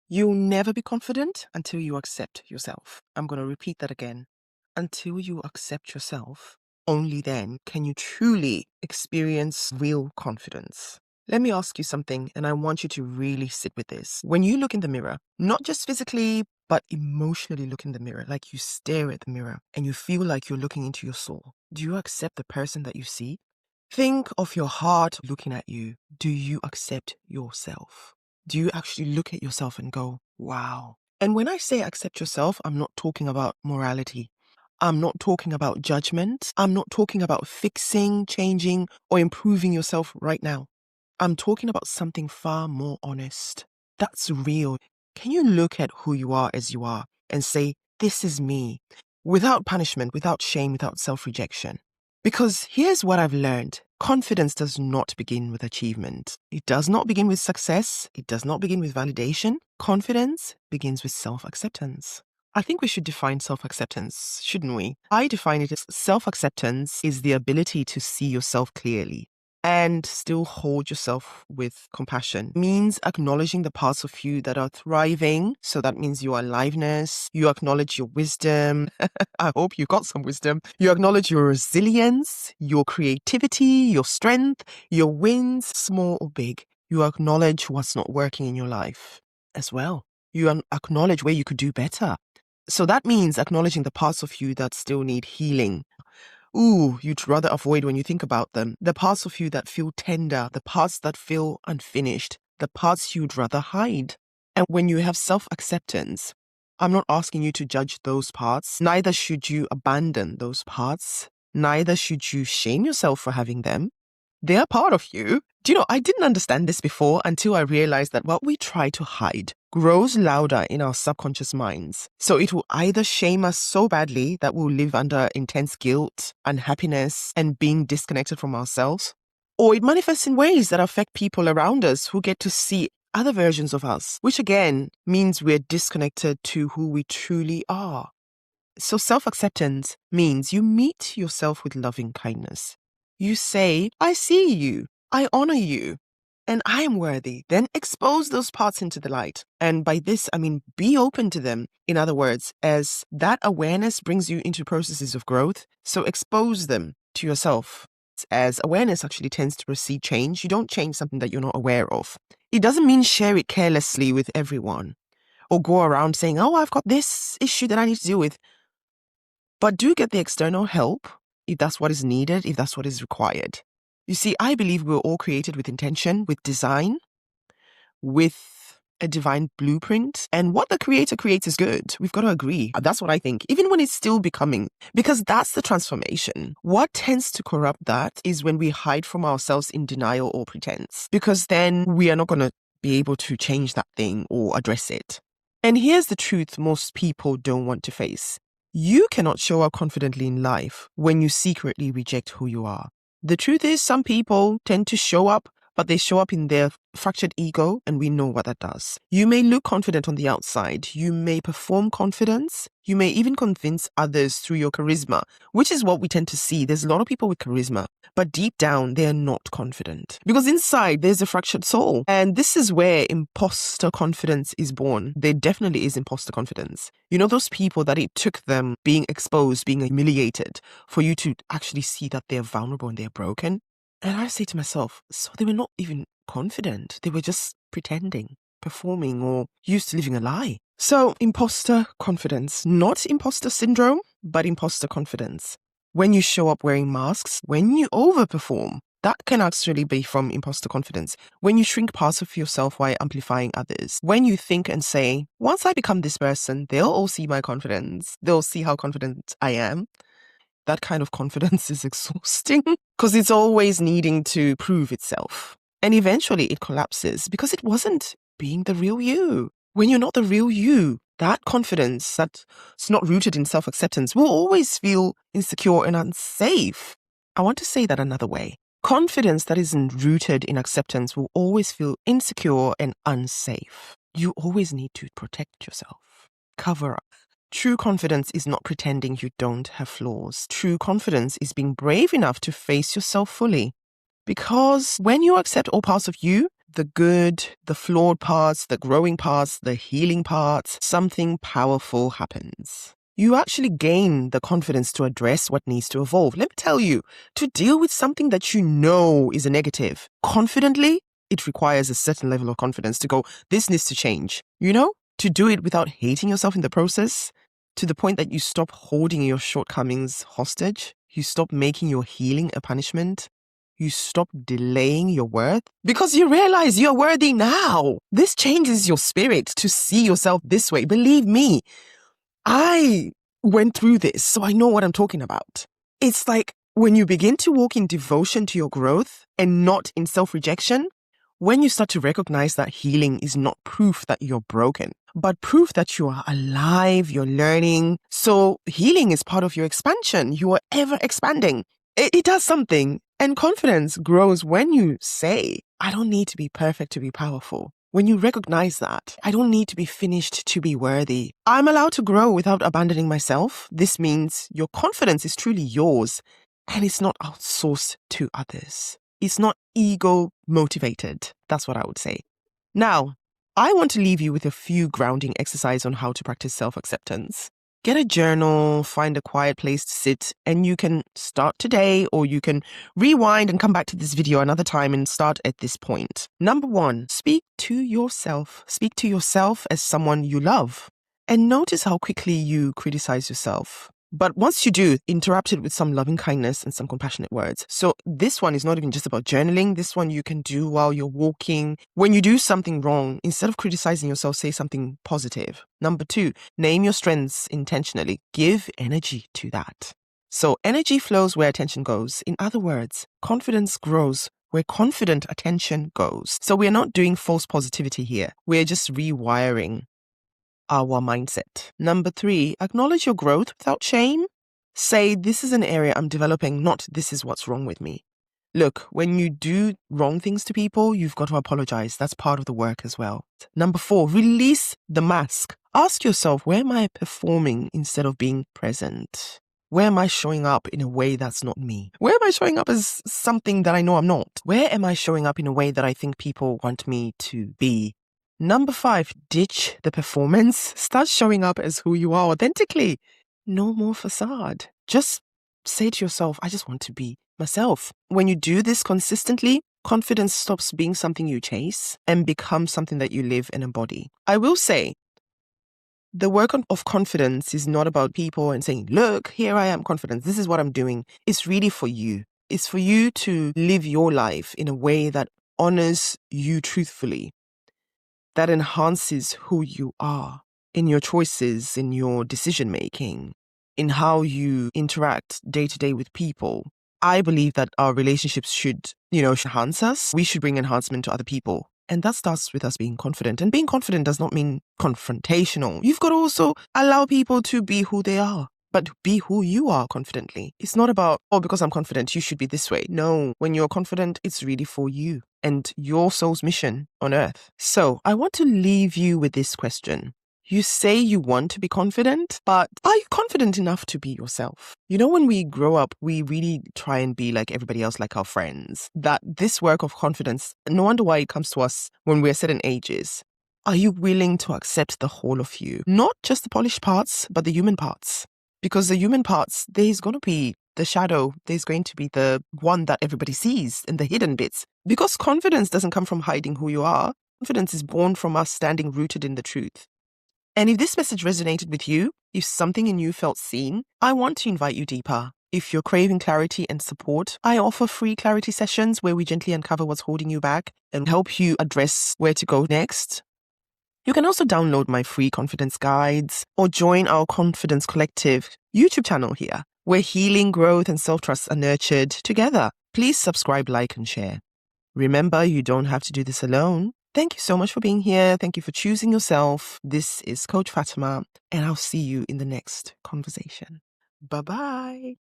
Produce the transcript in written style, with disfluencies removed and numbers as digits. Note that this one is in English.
You'll never be confident until you accept yourself. I'm going to repeat that again. Until you accept yourself, only then can you truly experience real confidence. Let me ask you something, and I want you to really sit with this. When you look in the mirror, not just physically, but emotionally look in the mirror, like you stare at the mirror and you feel like you're looking into your soul, do you accept the person that you see? Think of your heart looking at you. Do you accept yourself? Do you actually look at yourself and go, wow? And when I say accept yourself, I'm not talking about morality. I'm not talking about judgment. I'm not talking about fixing, changing, or improving yourself right now. I'm talking about something far more honest. That's real. Can you look at who you are as you are and say, this is me, without punishment, without shame, without self-rejection? Because here's what I've learned. Confidence does not begin with achievement. It does not begin with success. It does not begin with validation. Confidence begins with self-acceptance. I think we should define self-acceptance, shouldn't we? I define it as self-acceptance is the ability to see yourself clearly and still hold yourself with compassion. It means acknowledging the parts of you that are thriving. So that means your aliveness. You acknowledge your wisdom. I hope you got some wisdom. You acknowledge your resilience, your creativity, your strength, your wins, small or big. You acknowledge what's not working in your life as well. You acknowledge where you could do better. So that means acknowledging the parts of you that still need healing. Ooh, you'd rather avoid when you think about them. The parts of you that feel tender, the parts that feel unfinished, the parts you'd rather hide. And when you have self-acceptance, I'm not asking you to judge those parts. Neither should you abandon those parts. Neither should you shame yourself for having them. They're part of you. Do you know, I didn't understand this before until I realized that what we try to hide grows louder in our subconscious minds. So it will either shame us so badly that we'll live under intense guilt, unhappiness, and being disconnected from ourselves, or it manifests in ways that affect people around us who get to see other versions of us, which again means we're disconnected to who we truly are. So self-acceptance means you meet yourself with loving kindness. You say, I see you, I honor you, and I am worthy. Then expose those parts into the light. And by this, I mean, be open to them. In other words, as that awareness brings you into processes of growth, so expose them to yourself. As awareness actually tends to precede change, you don't change something that you're not aware of. It doesn't mean share it carelessly with everyone or go around saying, oh, I've got this issue that I need to deal with. But do get the external help if that's what is needed, if that's what is required. You see, I believe we're all created with intention, with design, with a divine blueprint. And what the creator creates is good. We've got to agree. That's what I think, even when it's still becoming, because that's the transformation. What tends to corrupt that is when we hide from ourselves in denial or pretense, because then we are not going to be able to change that thing or address it. And here's the truth most people don't want to face. You cannot show up confidently in life when you secretly reject who you are. The truth is, some people tend to show up, but they show up in their fractured ego, and we know what that does. You may look confident on the outside. You may perform confidence. You may even convince others through your charisma, which is what we tend to see. There's a lot of people with charisma, but deep down, they're not confident. Because inside, there's a fractured soul. And this is where imposter confidence is born. There definitely is imposter confidence. You know, those people that it took them being exposed, being humiliated, for you to actually see that they're vulnerable and they're broken. And I say to myself, so they were not even confident. They were just pretending, performing, or used to living a lie. So imposter confidence, not imposter syndrome, but imposter confidence. When you show up wearing masks, when you overperform, that can actually be from imposter confidence. When you shrink parts of yourself while amplifying others. When you think and say, once I become this person, they'll all see my confidence. They'll see how confident I am. That kind of confidence is exhausting because it's always needing to prove itself. And eventually it collapses because it wasn't being the real you. When you're not the real you, that confidence that's not rooted in self-acceptance will always feel insecure and unsafe. I want to say that another way. Confidence that isn't rooted in acceptance will always feel insecure and unsafe. You always need to protect yourself, cover up. True confidence is not pretending you don't have flaws. True confidence is being brave enough to face yourself fully. Because when you accept all parts of you, the good, the flawed parts, the growing parts, the healing parts, something powerful happens. You actually gain the confidence to address what needs to evolve. Let me tell you, to deal with something that you know is a negative confidently, it requires a certain level of confidence to go, this needs to change. To do it without hating yourself in the process, to the point that you stop holding your shortcomings hostage, you stop making your healing a punishment, you stop delaying your worth because you realize you're worthy now. This changes your spirit to see yourself this way. Believe me, I went through this, so I know what I'm talking about. It's like when you begin to walk in devotion to your growth and not in self-rejection, when you start to recognize that healing is not proof that you're broken, but proof that you are alive, you're learning. So healing is part of your expansion. You are ever expanding. It does something. And confidence grows when you say, I don't need to be perfect to be powerful. When you recognize that, I don't need to be finished to be worthy. I'm allowed to grow without abandoning myself. This means your confidence is truly yours and it's not outsourced to others. It's not ego motivated. That's what I would say. Now, I want to leave you with a few grounding exercises on how to practice self-acceptance. Get a journal, find a quiet place to sit, and you can start today or you can rewind and come back to this video another time and start at this point. Number 1, speak to yourself. Speak to yourself as someone you love. And notice how quickly you criticize yourself. But once you do, interrupt it with some loving kindness and some compassionate words. So this one is not even just about journaling. This one you can do while you're walking. When you do something wrong, instead of criticizing yourself, say something positive. Number 2, name your strengths intentionally. Give energy to that. So energy flows where attention goes. In other words, confidence grows where confident attention goes. So we're not doing false positivity here. We're just rewiring our mindset. Number 3, acknowledge your growth without shame. Say, this is an area I'm developing, not this is what's wrong with me. Look, when you do wrong things to people, you've got to apologize. That's part of the work as well. Number 4, release the mask. Ask yourself, where am I performing instead of being present? Where am I showing up in a way that's not me? Where am I showing up as something that I know I'm not? Where am I showing up in a way that I think people want me to be? Number 5, ditch the performance. Start showing up as who you are authentically. No more facade. Just say to yourself, I just want to be myself. When you do this consistently, confidence stops being something you chase and becomes something that you live and embody. I will say, the work of confidence is not about people and saying, look, here I am confident. This is what I'm doing. It's really for you. It's for you to live your life in a way that honors you truthfully, that enhances who you are in your choices, in your decision making, in how you interact day to day with people. I believe that our relationships should enhance us. We should bring enhancement to other people. And that starts with us being confident. And being confident does not mean confrontational. You've got to also allow people to be who they are, but be who you are confidently. It's not about, because I'm confident, you should be this way. No, when you're confident, it's really for you and your soul's mission on earth. So I want to leave you with this question. You say you want to be confident, but are you confident enough to be yourself? When we grow up, we really try and be like everybody else, like our friends. That this work of confidence, no wonder why it comes to us when we're certain ages. Are you willing to accept the whole of you? Not just the polished parts, but the human parts. Because the human parts, there's going to be the shadow. There's going to be the one that everybody sees and the hidden bits. Because confidence doesn't come from hiding who you are. Confidence is born from us standing rooted in the truth. And if this message resonated with you, if something in you felt seen, I want to invite you deeper. If you're craving clarity and support, I offer free clarity sessions where we gently uncover what's holding you back and help you address where to go next. You can also download my free confidence guides or join our Confidence Collective YouTube channel here, where healing, growth, and self-trust are nurtured together. Please subscribe, like, and share. Remember, you don't have to do this alone. Thank you so much for being here. Thank you for choosing yourself. This is Coach Fatima, and I'll see you in the next conversation. Bye-bye.